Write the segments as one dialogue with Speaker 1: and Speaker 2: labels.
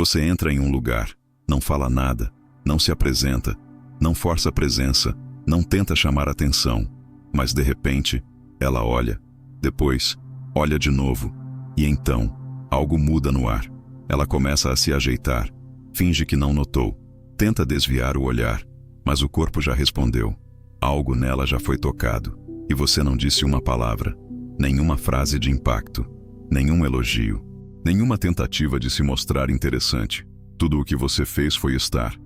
Speaker 1: Você entra em um lugar, não fala nada, não se apresenta, não força a presença, não tenta chamar atenção, mas de repente, ela olha, depois, olha de novo, e então, algo muda no ar. Ela começa a se ajeitar, finge que não notou, tenta desviar o olhar, mas o corpo já respondeu. Algo nela já foi tocado, e você não disse uma palavra, nenhuma frase de impacto, nenhum elogio, nenhuma tentativa de se mostrar interessante. Tudo o que você fez foi estar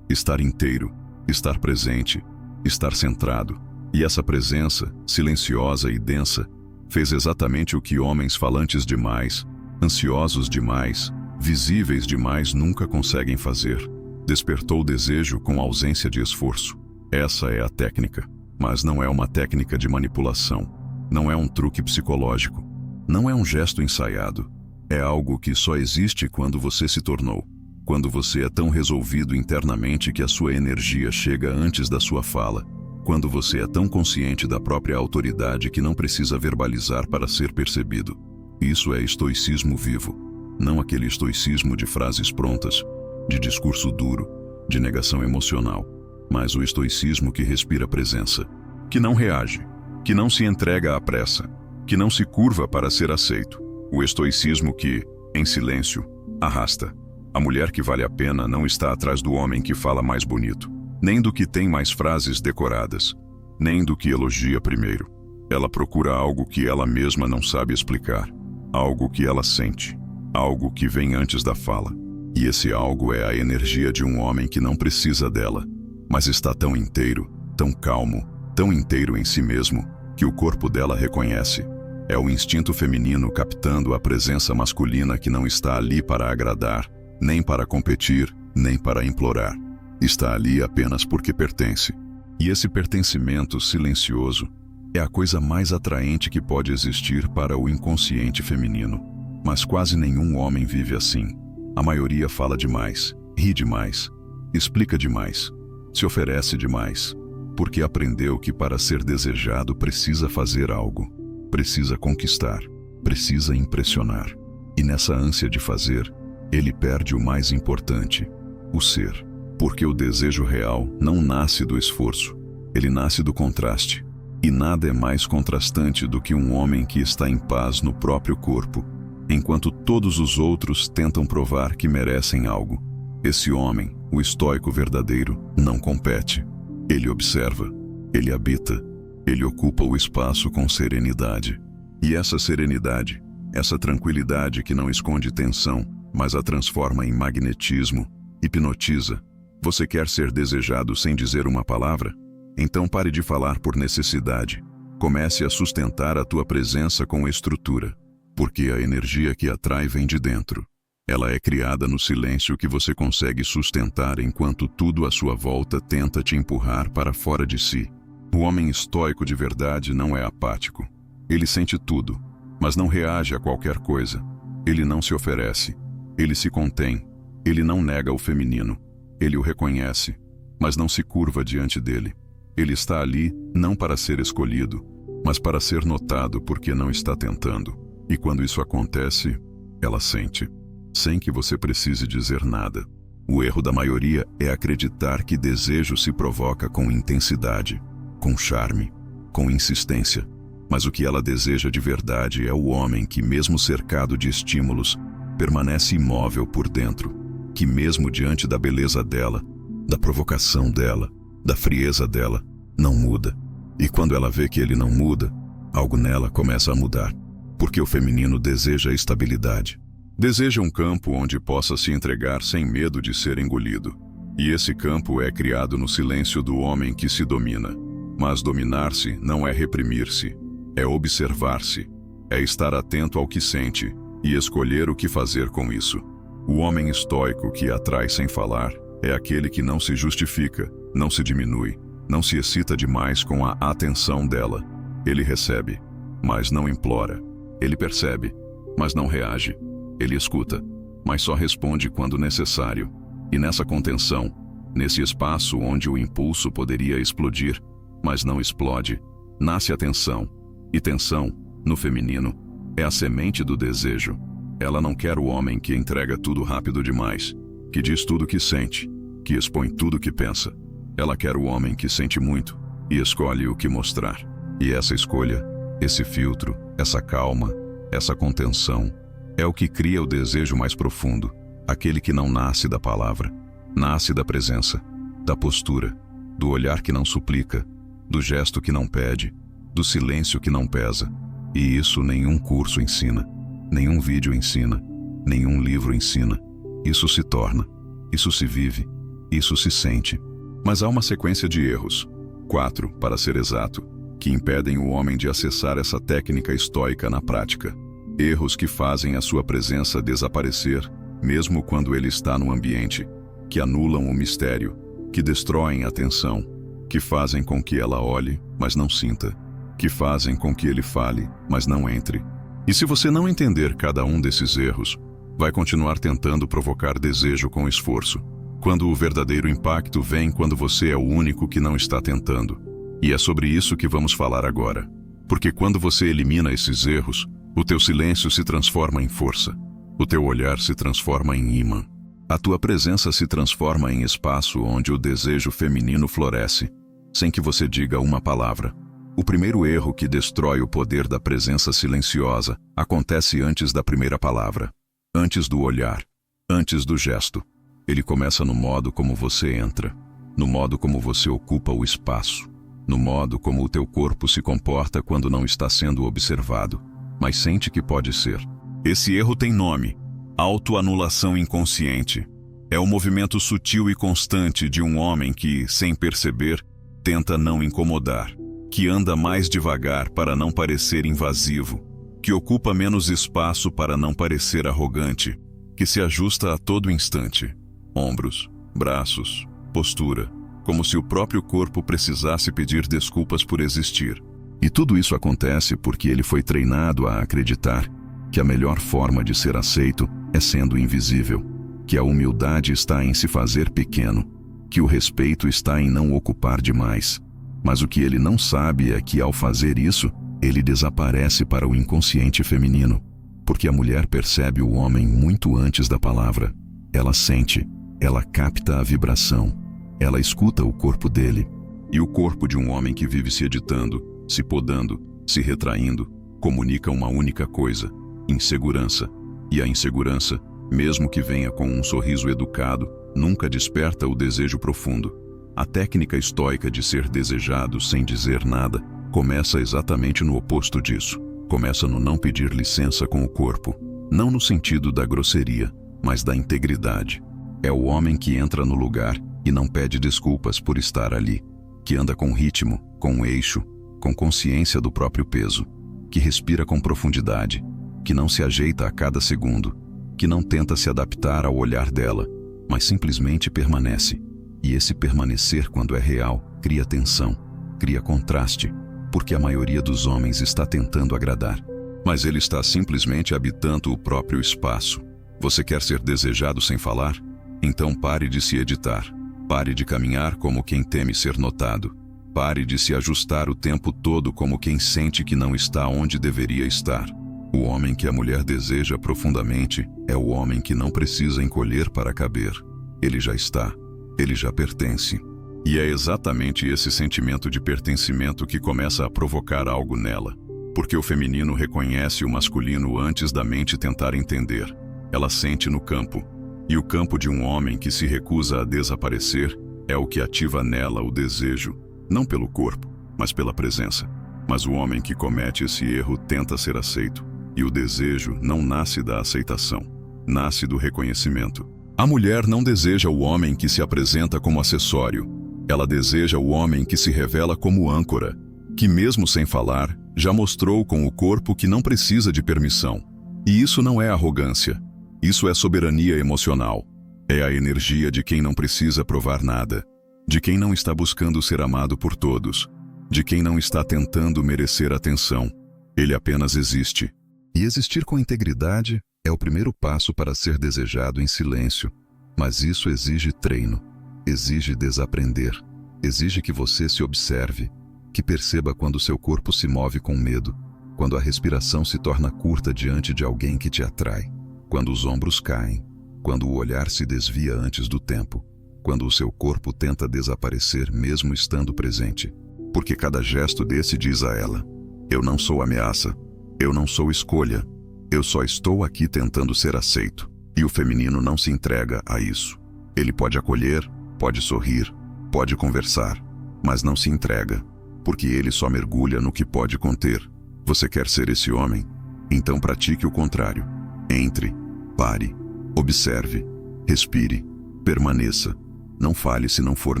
Speaker 1: inteiro, estar presente, estar centrado. E essa presença, silenciosa e densa, fez exatamente o que homens falantes demais, ansiosos demais, visíveis demais nunca conseguem fazer. Despertou o desejo com ausência de esforço. Essa é a técnica, mas não é uma técnica de manipulação, não é um truque psicológico, não é um gesto ensaiado. É algo que só existe quando você se tornou, quando você é tão resolvido internamente que a sua energia chega antes da sua fala, quando você é tão consciente da própria autoridade que não precisa verbalizar para ser percebido. Isso é estoicismo vivo, não aquele estoicismo de frases prontas, de discurso duro, de negação emocional, mas o estoicismo que respira presença, que não reage, que não se entrega à pressa, que não se curva para ser aceito. O estoicismo que, em silêncio, arrasta. A mulher que vale a pena não está atrás do homem que fala mais bonito, nem do que tem mais frases decoradas, nem do que elogia primeiro. Ela procura algo que ela mesma não sabe explicar, algo que ela sente, algo que vem antes da fala. E esse algo é a energia de um homem que não precisa dela, mas está tão inteiro, tão calmo, tão inteiro em si mesmo, que o corpo dela reconhece. É o instinto feminino captando a presença masculina que não está ali para agradar, nem para competir, nem para implorar. Está ali apenas porque pertence. E esse pertencimento silencioso é a coisa mais atraente que pode existir para o inconsciente feminino. Mas quase nenhum homem vive assim. A maioria fala demais, ri demais, explica demais, se oferece demais, porque aprendeu que para ser desejado precisa fazer algo, precisa conquistar, precisa impressionar. E nessa ânsia de fazer, ele perde o mais importante, o ser. Porque o desejo real não nasce do esforço, ele nasce do contraste. E nada é mais contrastante do que um homem que está em paz no próprio corpo, enquanto todos os outros tentam provar que merecem algo. Esse homem, o estoico verdadeiro, não compete. Ele observa, ele habita, ele ocupa o espaço com serenidade. E essa serenidade, essa tranquilidade que não esconde tensão, mas a transforma em magnetismo, hipnotiza. Você quer ser desejado sem dizer uma palavra? Então pare de falar por necessidade. Comece a sustentar a tua presença com estrutura, porque a energia que atrai vem de dentro. Ela é criada no silêncio que você consegue sustentar enquanto tudo à sua volta tenta te empurrar para fora de si. O homem estoico de verdade não é apático. Ele sente tudo, mas não reage a qualquer coisa. Ele não se oferece. Ele se contém. Ele não nega o feminino. Ele o reconhece, mas não se curva diante dele. Ele está ali não para ser escolhido, mas para ser notado porque não está tentando. E quando isso acontece, ela sente, sem que você precise dizer nada. O erro da maioria é acreditar que desejo se provoca com intensidade, com charme, com insistência. Mas o que ela deseja de verdade é o homem que, mesmo cercado de estímulos, permanece imóvel por dentro, que mesmo diante da beleza dela, da provocação dela, da frieza dela, não muda. E quando ela vê que ele não muda, algo nela começa a mudar. Porque o feminino deseja estabilidade. Deseja um campo onde possa se entregar sem medo de ser engolido. E esse campo é criado no silêncio do homem que se domina. Mas dominar-se não é reprimir-se, é observar-se, é estar atento ao que sente e escolher o que fazer com isso. O homem estoico que atrai sem falar é aquele que não se justifica, não se diminui, não se excita demais com a atenção dela. Ele recebe, mas não implora. Ele percebe, mas não reage. Ele escuta, mas só responde quando necessário. E nessa contenção, nesse espaço onde o impulso poderia explodir, mas não explode, nasce a tensão. E tensão, no feminino, é a semente do desejo. Ela não quer o homem que entrega tudo rápido demais. que diz tudo o que sente, que expõe tudo o que pensa. Ela quer o homem que sente muito e escolhe o que mostrar. E essa escolha, esse filtro, essa calma, essa contenção, é o que cria o desejo mais profundo, aquele que não nasce da palavra, nasce da presença, da postura, do olhar que não suplica, do gesto que não pede, do silêncio que não pesa. E isso nenhum curso ensina, nenhum vídeo ensina, nenhum livro ensina. Isso se torna, isso se vive, isso se sente. Mas há uma sequência de erros, 4 para ser exato, que impedem o homem de acessar essa técnica estoica na prática. Erros que fazem a sua presença desaparecer, mesmo quando ele está no ambiente, que anulam o mistério, que destroem a atenção, que fazem com que ela olhe, mas não sinta, que fazem com que ele fale, mas não entre. E se você não entender cada um desses erros, vai continuar tentando provocar desejo com esforço, quando o verdadeiro impacto vem quando você é o único que não está tentando. E é sobre isso que vamos falar agora. Porque quando você elimina esses erros, o teu silêncio se transforma em força. O teu olhar se transforma em ímã. A tua presença se transforma em espaço onde o desejo feminino floresce, sem que você diga uma palavra. O primeiro erro que destrói o poder da presença silenciosa acontece antes da primeira palavra, antes do olhar, antes do gesto. Ele começa no modo como você entra, no modo como você ocupa o espaço, no modo como o teu corpo se comporta quando não está sendo observado, mas sente que pode ser. Esse erro tem nome: autoanulação inconsciente. É o movimento sutil e constante de um homem que, sem perceber, tenta não incomodar, que anda mais devagar para não parecer invasivo, que ocupa menos espaço para não parecer arrogante, que se ajusta a todo instante. Ombros, braços, postura, como se o próprio corpo precisasse pedir desculpas por existir. E tudo isso acontece porque ele foi treinado a acreditar que a melhor forma de ser aceito é sendo invisível, que a humildade está em se fazer pequeno, que o respeito está em não ocupar demais. Mas o que ele não sabe é que, ao fazer isso, ele desaparece para o inconsciente feminino, porque a mulher percebe o homem muito antes da palavra. Ela sente, ela capta a vibração, ela escuta o corpo dele. E o corpo de um homem que vive se editando, se podando, se retraindo, comunica uma única coisa: insegurança. E a insegurança, mesmo que venha com um sorriso educado, nunca desperta o desejo profundo. A técnica estoica de ser desejado sem dizer nada começa exatamente no oposto disso. Começa no não pedir licença com o corpo, não no sentido da grosseria, mas da integridade. É o homem que entra no lugar e não pede desculpas por estar ali, que anda com ritmo, com eixo, com consciência do próprio peso, que respira com profundidade, que não se ajeita a cada segundo, que não tenta se adaptar ao olhar dela, mas simplesmente permanece. E esse permanecer, quando é real, cria tensão, cria contraste, porque a maioria dos homens está tentando agradar, mas ele está simplesmente habitando o próprio espaço. Você quer ser desejado sem falar? Então pare de se editar. Pare de caminhar como quem teme ser notado. Pare de se ajustar o tempo todo como quem sente que não está onde deveria estar. O homem que a mulher deseja profundamente é o homem que não precisa encolher para caber. Ele já está. Ele já pertence. E é exatamente esse sentimento de pertencimento que começa a provocar algo nela. Porque o feminino reconhece o masculino antes da mente tentar entender. Ela sente no campo. E o campo de um homem que se recusa a desaparecer é o que ativa nela o desejo, não pelo corpo, mas pela presença. Mas o homem que comete esse erro tenta ser aceito. E o desejo não nasce da aceitação, nasce do reconhecimento. A mulher não deseja o homem que se apresenta como acessório. Ela deseja o homem que se revela como âncora, que mesmo sem falar, já mostrou com o corpo que não precisa de permissão. E isso não é arrogância. Isso é soberania emocional. É a energia de quem não precisa provar nada, de quem não está buscando ser amado por todos, de quem não está tentando merecer atenção. Ele apenas existe. E existir com integridade é o primeiro passo para ser desejado em silêncio. Mas isso exige treino, exige desaprender, exige que você se observe, que perceba quando seu corpo se move com medo, quando a respiração se torna curta diante de alguém que te atrai, quando os ombros caem, quando o olhar se desvia antes do tempo, quando o seu corpo tenta desaparecer mesmo estando presente. Porque cada gesto desse diz a ela: eu não sou ameaça, eu não sou escolha, eu só estou aqui tentando ser aceito. E o feminino não se entrega a isso. Ele pode acolher, pode sorrir, pode conversar, mas não se entrega, porque ele só mergulha no que pode conter. Você quer ser esse homem? Então pratique o contrário. Entre, pare, observe, respire, permaneça. Não fale se não for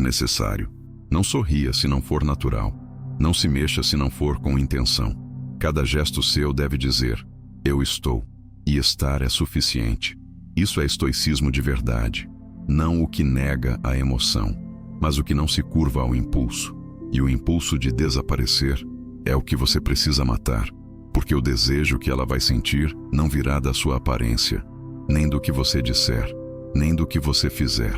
Speaker 1: necessário. Não sorria se não for natural. Não se mexa se não for com intenção. Cada gesto seu deve dizer: eu estou. E estar é suficiente. Isso é estoicismo de verdade. Não o que nega a emoção, mas o que não se curva ao impulso. E o impulso de desaparecer é o que você precisa matar, porque o desejo que ela vai sentir não virá da sua aparência, nem do que você disser, nem do que você fizer.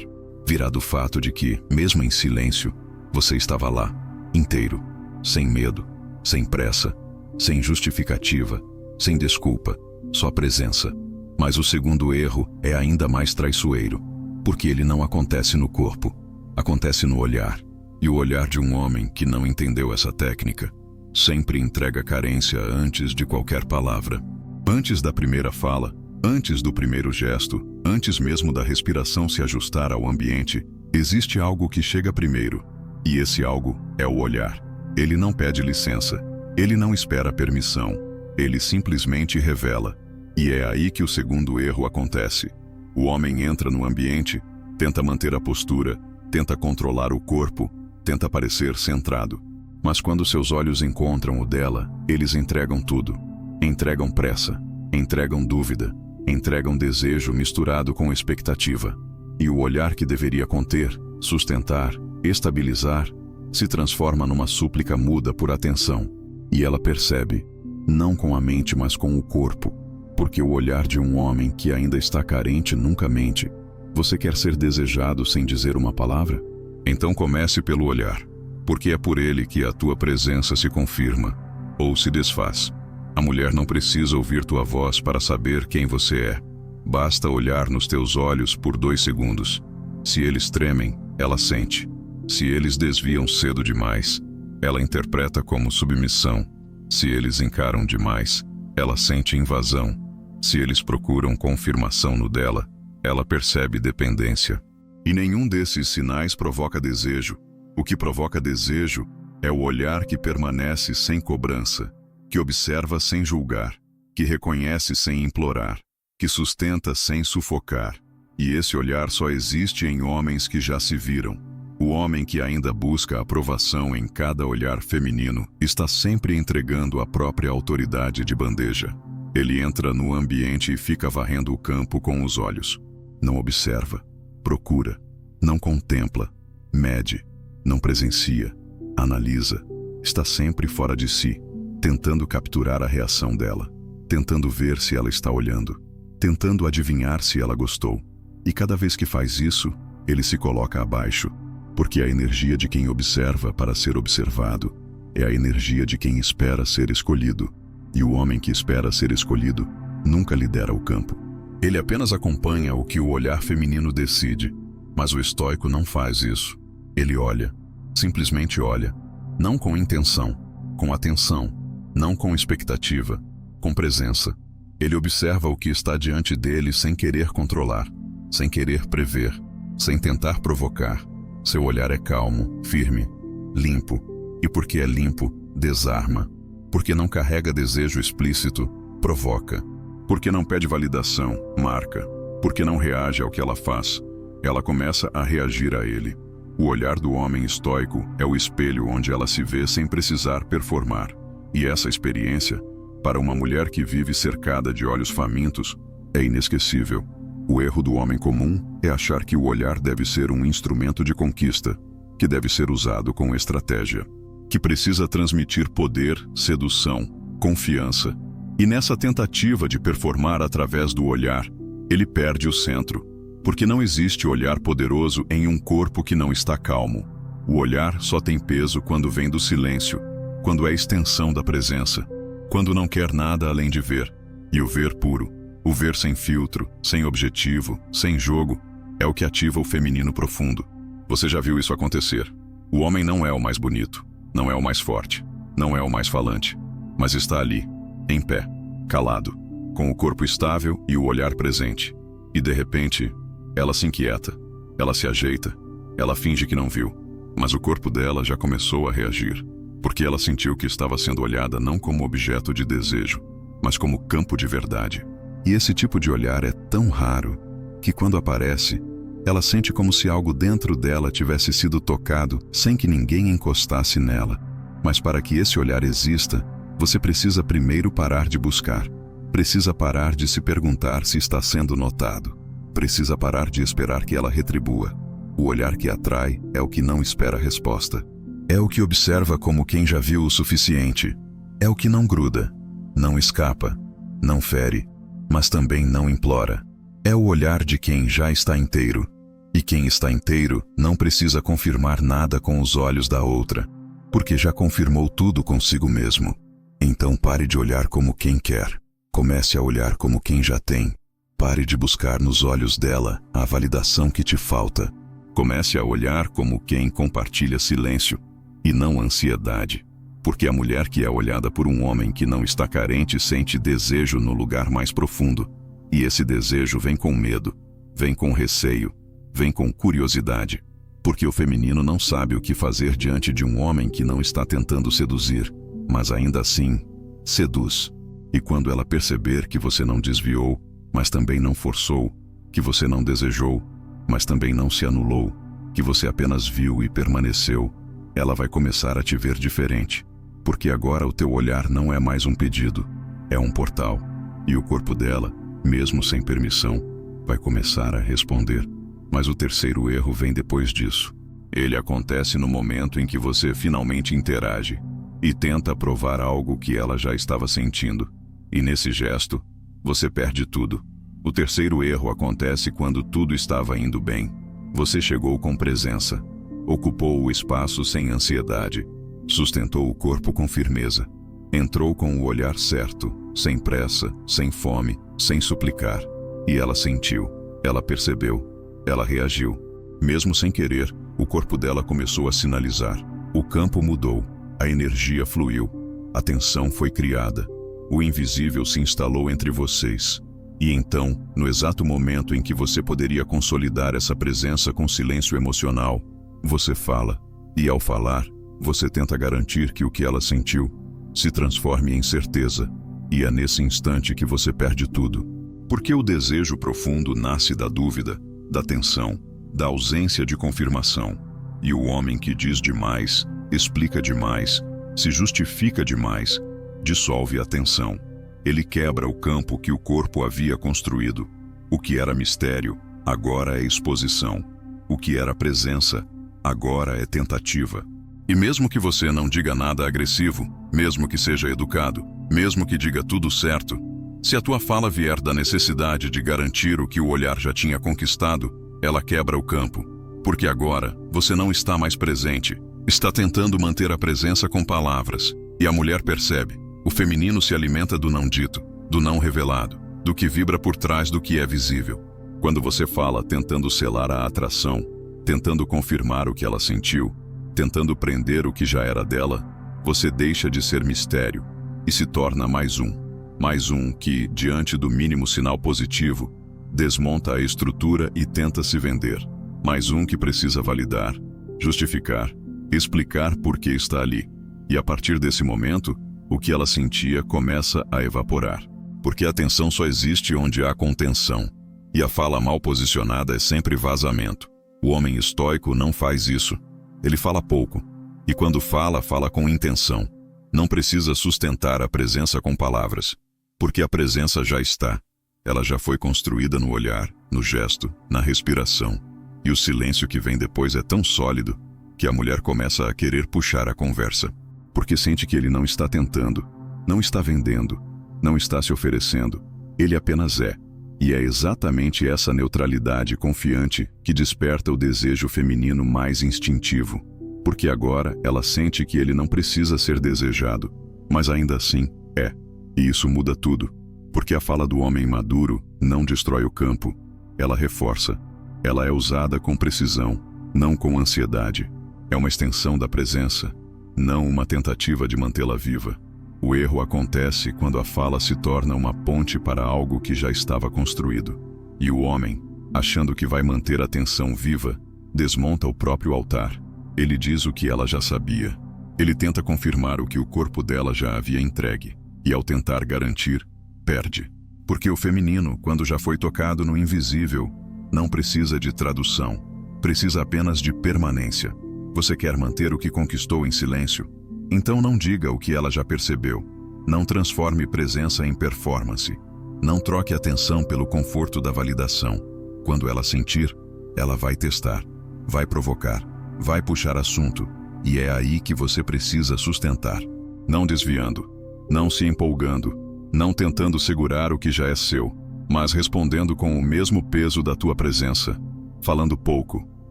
Speaker 1: Virá do fato de que, mesmo em silêncio, você estava lá, inteiro, sem medo, sem pressa, sem justificativa, sem desculpa, só presença. Mas o segundo erro é ainda mais traiçoeiro, porque ele não acontece no corpo, acontece no olhar. E o olhar de um homem que não entendeu essa técnica sempre entrega carência antes de qualquer palavra. Antes da primeira fala, antes do primeiro gesto, antes mesmo da respiração se ajustar ao ambiente, existe algo que chega primeiro. E esse algo é o olhar. Ele não pede licença, ele não espera permissão, ele simplesmente revela. E é aí que o segundo erro acontece. O homem entra no ambiente, tenta manter a postura, tenta controlar o corpo, tenta parecer centrado. Mas quando seus olhos encontram o dela, eles entregam tudo. Entregam pressa, entregam dúvida, entregam desejo misturado com expectativa. E o olhar que deveria conter, sustentar, estabilizar, se transforma numa súplica muda por atenção. E ela percebe, não com a mente mas com o corpo. Porque o olhar de um homem que ainda está carente nunca mente. Você quer ser desejado sem dizer uma palavra? Então comece pelo olhar, porque é por ele que a tua presença se confirma, ou se desfaz. A mulher não precisa ouvir tua voz para saber quem você é. Basta olhar nos teus olhos por 2 segundos. Se eles tremem, ela sente. Se eles desviam cedo demais, ela interpreta como submissão. Se eles encaram demais, ela sente invasão. Se eles procuram confirmação no dela, ela percebe dependência. E nenhum desses sinais provoca desejo. O que provoca desejo é o olhar que permanece sem cobrança, que observa sem julgar, que reconhece sem implorar, que sustenta sem sufocar. E esse olhar só existe em homens que já se viram. O homem que ainda busca aprovação em cada olhar feminino está sempre entregando a própria autoridade de bandeja. Ele entra no ambiente e fica varrendo o campo com os olhos. Não observa, procura, não contempla, mede, não presencia, analisa. Está sempre fora de si, tentando capturar a reação dela, tentando ver se ela está olhando, tentando adivinhar se ela gostou. E cada vez que faz isso, ele se coloca abaixo, porque a energia de quem observa para ser observado é a energia de quem espera ser escolhido. E o homem que espera ser escolhido nunca lidera o campo. Ele apenas acompanha o que o olhar feminino decide, mas o estoico não faz isso. Ele olha, simplesmente olha, não com intenção, com atenção, não com expectativa, com presença. Ele observa o que está diante dele sem querer controlar, sem querer prever, sem tentar provocar. Seu olhar é calmo, firme, limpo, e porque é limpo, desarma. Porque não carrega desejo explícito, provoca. Porque não pede validação, marca. Porque não reage ao que ela faz, ela começa a reagir a ele. O olhar do homem estoico é o espelho onde ela se vê sem precisar performar. E essa experiência, para uma mulher que vive cercada de olhos famintos, é inesquecível. O erro do homem comum é achar que o olhar deve ser um instrumento de conquista, que deve ser usado com estratégia, que precisa transmitir poder, sedução, confiança. E nessa tentativa de performar através do olhar, ele perde o centro, porque não existe olhar poderoso em um corpo que não está calmo. O olhar só tem peso quando vem do silêncio, quando é extensão da presença, quando não quer nada além de ver, e o ver puro, O ver sem filtro, sem objetivo, sem jogo, é o que ativa o feminino profundo. Você já viu isso acontecer. O homem não é o mais bonito, não é o mais forte, não é o mais falante, mas está ali, em pé, calado, com o corpo estável e o olhar presente. E de repente, ela se inquieta, ela se ajeita, ela finge que não viu, mas o corpo dela já começou a reagir, porque ela sentiu que estava sendo olhada não como objeto de desejo, mas como campo de verdade. E esse tipo de olhar é tão raro que quando aparece, ela sente como se algo dentro dela tivesse sido tocado sem que ninguém encostasse nela. Mas para que esse olhar exista, você precisa primeiro parar de buscar. Precisa parar de se perguntar se está sendo notado. Precisa parar de esperar que ela retribua. O olhar que atrai é o que não espera resposta. É o que observa como quem já viu o suficiente. É o que não gruda, não escapa, não fere, mas também não implora. É o olhar de quem já está inteiro. E quem está inteiro não precisa confirmar nada com os olhos da outra, porque já confirmou tudo consigo mesmo. Então pare de olhar como quem quer. Comece a olhar como quem já tem. Pare de buscar nos olhos dela a validação que te falta. Comece a olhar como quem compartilha silêncio e não ansiedade. Porque a mulher que é olhada por um homem que não está carente sente desejo no lugar mais profundo. E esse desejo vem com medo, vem com receio, vem com curiosidade. Porque o feminino não sabe o que fazer diante de um homem que não está tentando seduzir, mas ainda assim, seduz. E quando ela perceber que você não desviou, mas também não forçou, que você não desejou, mas também não se anulou, que você apenas viu e permaneceu, ela vai começar a te ver diferente. Porque agora o teu olhar não é mais um pedido, é um portal. E o corpo dela, mesmo sem permissão, vai começar a responder. Mas o terceiro erro vem depois disso. Ele acontece no momento em que você finalmente interage e tenta provar algo que ela já estava sentindo. E nesse gesto, você perde tudo. O terceiro erro acontece quando tudo estava indo bem. Você chegou com presença, ocupou o espaço sem ansiedade, sustentou o corpo com firmeza, entrou com o olhar certo, sem pressa, sem fome, sem suplicar. E ela sentiu, ela percebeu, ela reagiu. Mesmo sem querer, o corpo dela começou a sinalizar. O campo mudou, a energia fluiu, a tensão foi criada. O invisível se instalou entre vocês. E então, no exato momento em que você poderia consolidar essa presença com silêncio emocional, você fala. E ao falar, você tenta garantir que o que ela sentiu se transforme em certeza. E é nesse instante que você perde tudo. Porque o desejo profundo nasce da dúvida, da tensão, da ausência de confirmação. E o homem que diz demais, explica demais, se justifica demais, dissolve a tensão. Ele quebra o campo que o corpo havia construído. O que era mistério, agora é exposição. O que era presença, agora é tentativa. E mesmo que você não diga nada agressivo, mesmo que seja educado, mesmo que diga tudo certo, se a tua fala vier da necessidade de garantir o que o olhar já tinha conquistado, ela quebra o campo. Porque agora, você não está mais presente, está tentando manter a presença com palavras. E a mulher percebe. O feminino se alimenta do não dito, do não revelado, do que vibra por trás do que é visível. Quando você fala tentando selar a atração, tentando confirmar o que ela sentiu, tentando prender o que já era dela, você deixa de ser mistério e se torna mais um que, diante do mínimo sinal positivo, desmonta a estrutura e tenta se vender. Mais um que precisa validar, justificar, explicar por que está ali. E a partir desse momento, o que ela sentia começa a evaporar. Porque a tensão só existe onde há contenção. E a fala mal posicionada é sempre vazamento. O homem estoico não faz isso. Ele fala pouco. E quando fala, fala com intenção. Não precisa sustentar a presença com palavras. Porque a presença já está. Ela já foi construída no olhar, no gesto, na respiração. E o silêncio que vem depois é tão sólido que a mulher começa a querer puxar a conversa. Porque sente que ele não está tentando, não está vendendo, não está se oferecendo. Ele apenas é. E é exatamente essa neutralidade confiante que desperta o desejo feminino mais instintivo. Porque agora ela sente que ele não precisa ser desejado, mas ainda assim é. E isso muda tudo. Porque a fala do homem maduro não destrói o campo, ela reforça. Ela é usada com precisão, não com ansiedade. É uma extensão da presença, não uma tentativa de mantê-la viva. O erro acontece quando a fala se torna uma ponte para algo que já estava construído. E o homem, achando que vai manter a tensão viva, desmonta o próprio altar. Ele diz o que ela já sabia. Ele tenta confirmar o que o corpo dela já havia entregue. E ao tentar garantir, perde. Porque o feminino, quando já foi tocado no invisível, não precisa de tradução. Precisa apenas de permanência. Você quer manter o que conquistou em silêncio? Então não diga o que ela já percebeu. Não transforme presença em performance. Não troque atenção pelo conforto da validação. Quando ela sentir, ela vai testar, vai provocar, vai puxar assunto. E é aí que você precisa sustentar. Não desviando, não se empolgando, não tentando segurar o que já é seu, mas respondendo com o mesmo peso da tua presença. Falando pouco,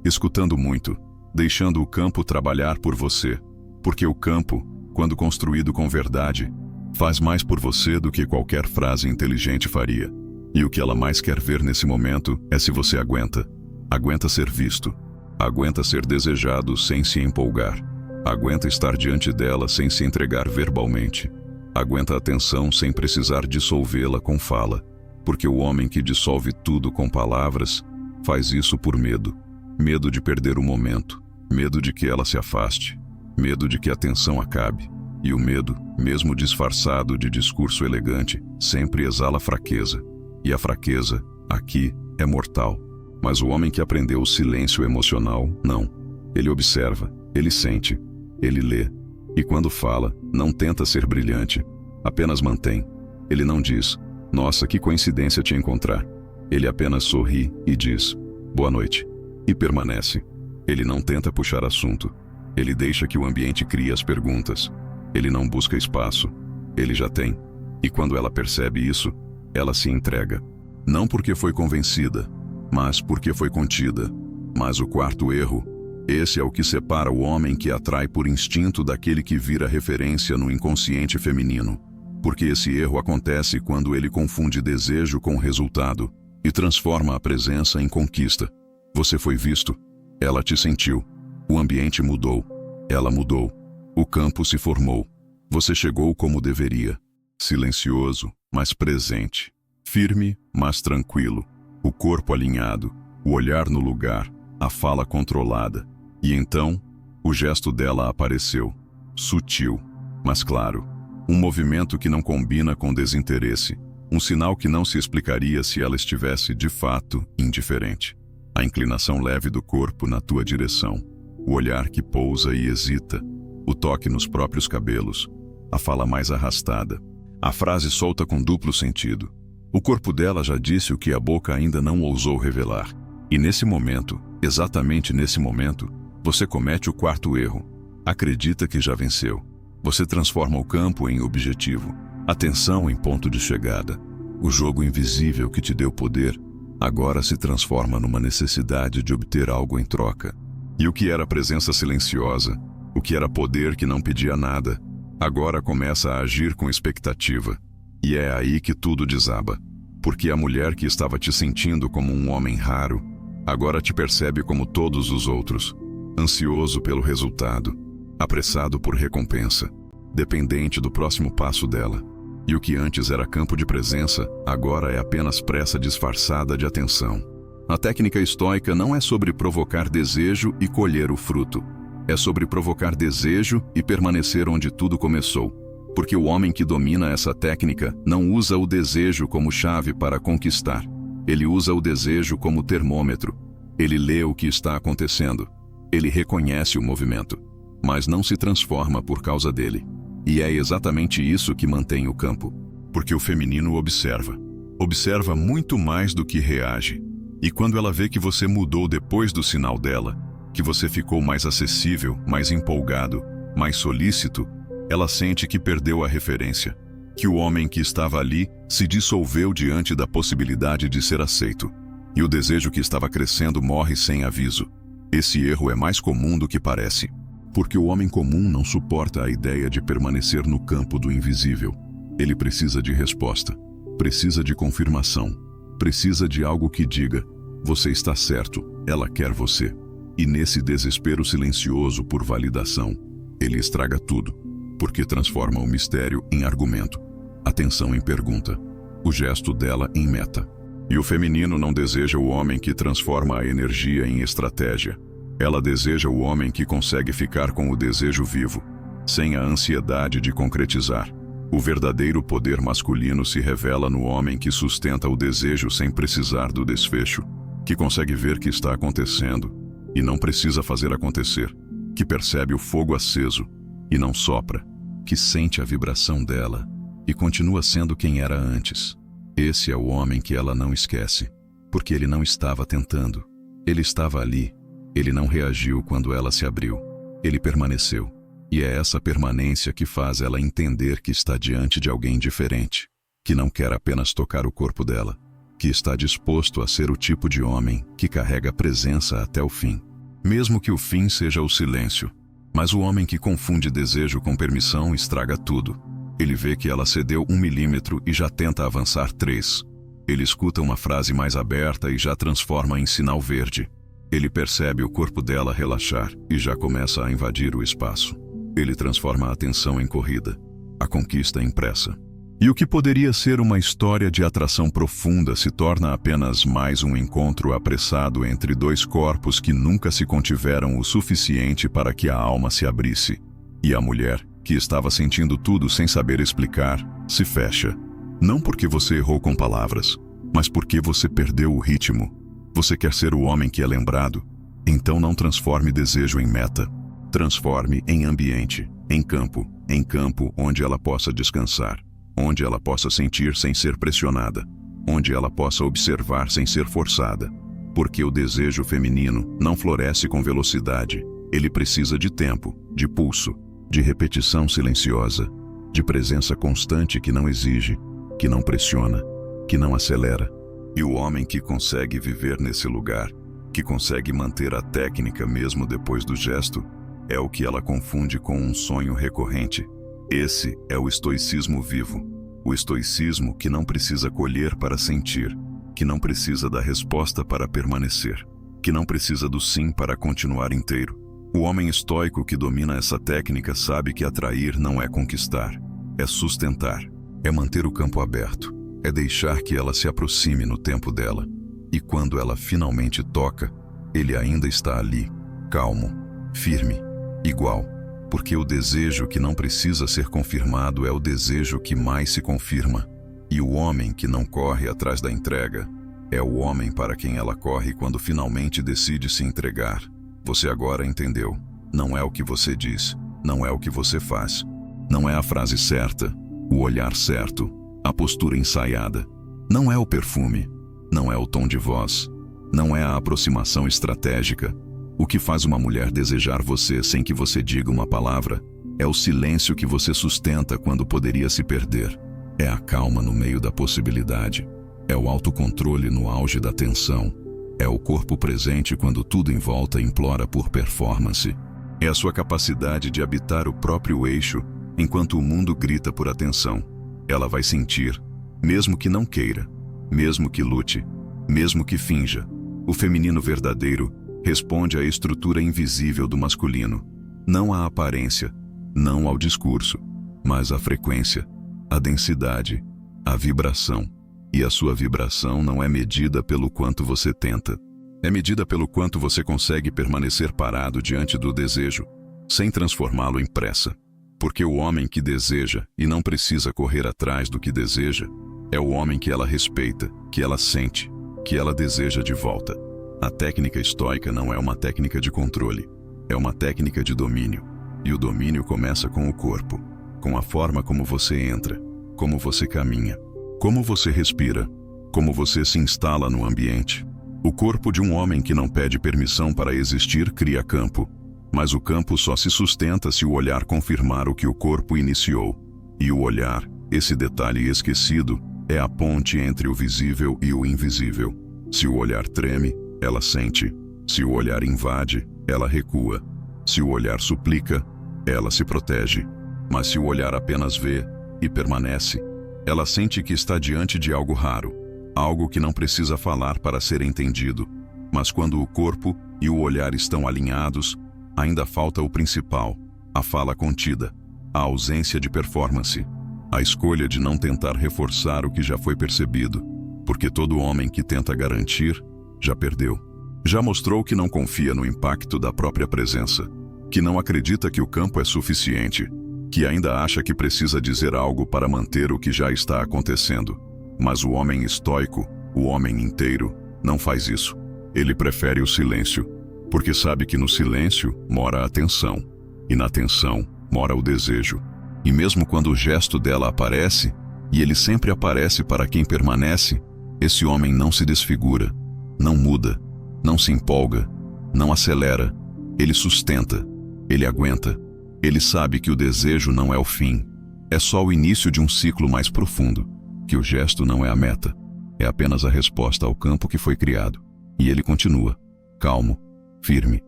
Speaker 1: escutando muito, deixando o campo trabalhar por você. Porque o campo, quando construído com verdade, faz mais por você do que qualquer frase inteligente faria. E o que ela mais quer ver nesse momento é se você aguenta. Aguenta ser visto. Aguenta ser desejado sem se empolgar. Aguenta estar diante dela sem se entregar verbalmente. Aguenta a atenção sem precisar dissolvê-la com fala. Porque o homem que dissolve tudo com palavras faz isso por medo. Medo de perder o momento. Medo de que ela se afaste. Medo de que a tensão acabe. E o medo, mesmo disfarçado de discurso elegante, sempre exala fraqueza. E a fraqueza, aqui, é mortal. Mas o homem que aprendeu o silêncio emocional, não. Ele observa, ele sente, ele lê. E quando fala, não tenta ser brilhante, apenas mantém. Ele não diz, nossa, que coincidência te encontrar. Ele apenas sorri e diz, boa noite. E permanece. Ele não tenta puxar assunto. Ele deixa que o ambiente crie as perguntas. Ele não busca espaço. Ele já tem. E quando ela percebe isso, ela se entrega. Não porque foi convencida, mas porque foi contida. Mas o quarto erro, esse é o que separa o homem que atrai por instinto daquele que vira referência no inconsciente feminino. Porque esse erro acontece quando ele confunde desejo com resultado e transforma a presença em conquista. Você foi visto. Ela te sentiu. O ambiente mudou. Ela mudou. O campo se formou. Você chegou como deveria. Silencioso, mas presente. Firme, mas tranquilo. O corpo alinhado. O olhar no lugar. A fala controlada. E então, o gesto dela apareceu. Sutil, mas claro. Um movimento que não combina com desinteresse. Um sinal que não se explicaria se ela estivesse, de fato, indiferente. A inclinação leve do corpo na tua direção. O olhar que pousa e hesita. O toque nos próprios cabelos. A fala mais arrastada. A frase solta com duplo sentido. O corpo dela já disse o que a boca ainda não ousou revelar. E nesse momento, exatamente nesse momento, você comete o quarto erro. Acredita que já venceu. Você transforma o campo em objetivo. A tensão em ponto de chegada. O jogo invisível que te deu poder agora se transforma numa necessidade de obter algo em troca. E o que era presença silenciosa, o que era poder que não pedia nada, agora começa a agir com expectativa. E é aí que tudo desaba. Porque a mulher que estava te sentindo como um homem raro, agora te percebe como todos os outros. Ansioso pelo resultado, apressado por recompensa, dependente do próximo passo dela. E o que antes era campo de presença, agora é apenas pressa disfarçada de atenção. A técnica estoica não é sobre provocar desejo e colher o fruto. É sobre provocar desejo e permanecer onde tudo começou. Porque o homem que domina essa técnica não usa o desejo como chave para conquistar. Ele usa o desejo como termômetro. Ele lê o que está acontecendo. Ele reconhece o movimento, mas não se transforma por causa dele. E é exatamente isso que mantém o campo. Porque o feminino observa. Observa muito mais do que reage. E quando ela vê que você mudou depois do sinal dela, que você ficou mais acessível, mais empolgado, mais solícito, ela sente que perdeu a referência. Que o homem que estava ali se dissolveu diante da possibilidade de ser aceito. E o desejo que estava crescendo morre sem aviso. Esse erro é mais comum do que parece. Porque o homem comum não suporta a ideia de permanecer no campo do invisível. Ele precisa de resposta. Precisa de confirmação. Precisa de algo que diga: você está certo, ela quer você. E nesse desespero silencioso por validação, ele estraga tudo, porque transforma o mistério em argumento, a tensão em pergunta, o gesto dela em meta. E o feminino não deseja o homem que transforma a energia em estratégia. Ela deseja o homem que consegue ficar com o desejo vivo, sem a ansiedade de concretizar. O verdadeiro poder masculino se revela no homem que sustenta o desejo sem precisar do desfecho, que consegue ver que está acontecendo e não precisa fazer acontecer, que percebe o fogo aceso e não sopra, que sente a vibração dela e continua sendo quem era antes. Esse é o homem que ela não esquece, porque ele não estava tentando. Ele estava ali. Ele não reagiu quando ela se abriu. Ele permaneceu. E é essa permanência que faz ela entender que está diante de alguém diferente, que não quer apenas tocar o corpo dela, que está disposto a ser o tipo de homem que carrega a presença até o fim, mesmo que o fim seja o silêncio. Mas o homem que confunde desejo com permissão estraga tudo. Ele vê que ela cedeu 1 milímetro e já tenta avançar 3. Ele escuta uma frase mais aberta e já transforma em sinal verde. Ele percebe o corpo dela relaxar e já começa a invadir o espaço. Ele transforma a atenção em corrida, a conquista em pressa. E o que poderia ser uma história de atração profunda se torna apenas mais um encontro apressado entre dois corpos que nunca se contiveram o suficiente para que a alma se abrisse. E a mulher, que estava sentindo tudo sem saber explicar, se fecha. Não porque você errou com palavras, mas porque você perdeu o ritmo. Você quer ser o homem que é lembrado? Então não transforme desejo em meta. Transforme em ambiente, em campo onde ela possa descansar, onde ela possa sentir sem ser pressionada, onde ela possa observar sem ser forçada. Porque o desejo feminino não floresce com velocidade. Ele precisa de tempo, de pulso, de repetição silenciosa, de presença constante que não exige, que não pressiona, que não acelera. E o homem que consegue viver nesse lugar, que consegue manter a técnica mesmo depois do gesto, é o que ela confunde com um sonho recorrente. Esse é o estoicismo vivo. O estoicismo que não precisa colher para sentir, que não precisa da resposta para permanecer, que não precisa do sim para continuar inteiro. O homem estoico que domina essa técnica sabe que atrair não é conquistar, é sustentar, é manter o campo aberto, é deixar que ela se aproxime no tempo dela. E quando ela finalmente toca, ele ainda está ali, calmo, firme, igual. Porque o desejo que não precisa ser confirmado é o desejo que mais se confirma. E o homem que não corre atrás da entrega é o homem para quem ela corre quando finalmente decide se entregar. Você agora entendeu. Não é o que você diz, não é o que você faz. Não é a frase certa, o olhar certo, a postura ensaiada. Não é o perfume, não é o tom de voz, não é a aproximação estratégica. O que faz uma mulher desejar você sem que você diga uma palavra é o silêncio que você sustenta quando poderia se perder. É a calma no meio da possibilidade. É o autocontrole no auge da tensão. É o corpo presente quando tudo em volta implora por performance. É a sua capacidade de habitar o próprio eixo enquanto o mundo grita por atenção. Ela vai sentir, mesmo que não queira, mesmo que lute, mesmo que finja. O feminino verdadeiro responde à estrutura invisível do masculino, não à aparência, não ao discurso, mas à frequência, à densidade, à vibração. E a sua vibração não é medida pelo quanto você tenta, é medida pelo quanto você consegue permanecer parado diante do desejo, sem transformá-lo em pressa. Porque o homem que deseja e não precisa correr atrás do que deseja, é o homem que ela respeita, que ela sente, que ela deseja de volta. A técnica estoica não é uma técnica de controle, é uma técnica de domínio. E o domínio começa com o corpo, com a forma como você entra, como você caminha, como você respira, como você se instala no ambiente. O corpo de um homem que não pede permissão para existir cria campo, mas o campo só se sustenta se o olhar confirmar o que o corpo iniciou. E o olhar, esse detalhe esquecido, é a ponte entre o visível e o invisível. Se o olhar treme, ela sente. Se o olhar invade, ela recua. Se o olhar suplica, ela se protege. Mas se o olhar apenas vê e permanece, Ela sente que está diante de algo raro, algo que não precisa falar para ser entendido. Mas quando o corpo e o olhar estão alinhados, ainda falta o principal, a fala contida, a ausência de performance, a escolha de não tentar reforçar o que já foi percebido, porque todo homem que tenta garantir, já perdeu. Já mostrou que não confia no impacto da própria presença, que não acredita que o campo é suficiente, que ainda acha que precisa dizer algo para manter o que já está acontecendo. Mas o homem estoico, o homem inteiro, não faz isso. Ele prefere o silêncio, porque sabe que no silêncio mora a tensão, e na tensão mora o desejo. E mesmo quando o gesto dela aparece, e ele sempre aparece para quem permanece, esse homem não se desfigura, não muda, não se empolga, não acelera. Ele sustenta, ele aguenta. Ele sabe que o desejo não é o fim, é só o início de um ciclo mais profundo, que o gesto não é a meta, é apenas a resposta ao campo que foi criado. E ele continua, calmo, firme,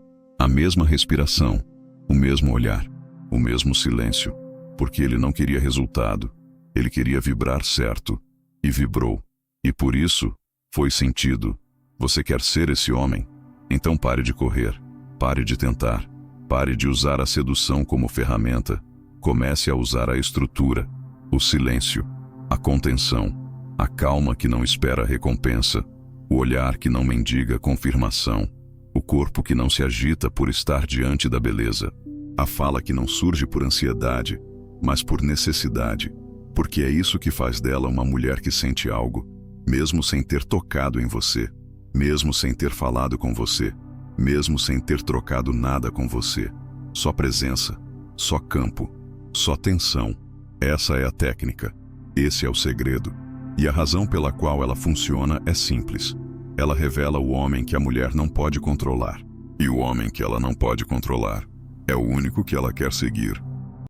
Speaker 1: a mesma respiração, o mesmo olhar, o mesmo silêncio, porque ele não queria resultado, ele queria vibrar certo, e vibrou. E por isso, foi sentido. Você quer ser esse homem? Então pare de correr, pare de tentar. Pare de usar a sedução como ferramenta. Comece a usar a estrutura, o silêncio, a contenção, a calma que não espera recompensa, o olhar que não mendiga confirmação, o corpo que não se agita por estar diante da beleza, a fala que não surge por ansiedade, mas por necessidade, porque é isso que faz dela uma mulher que sente algo, mesmo sem ter tocado em você, mesmo sem ter falado com você, mesmo sem ter trocado nada com você. Só presença, só campo, só tensão. Essa é a técnica, esse é o segredo. E a razão pela qual ela funciona é simples. Ela revela o homem que a mulher não pode controlar. E o homem que ela não pode controlar é o único que ela quer seguir.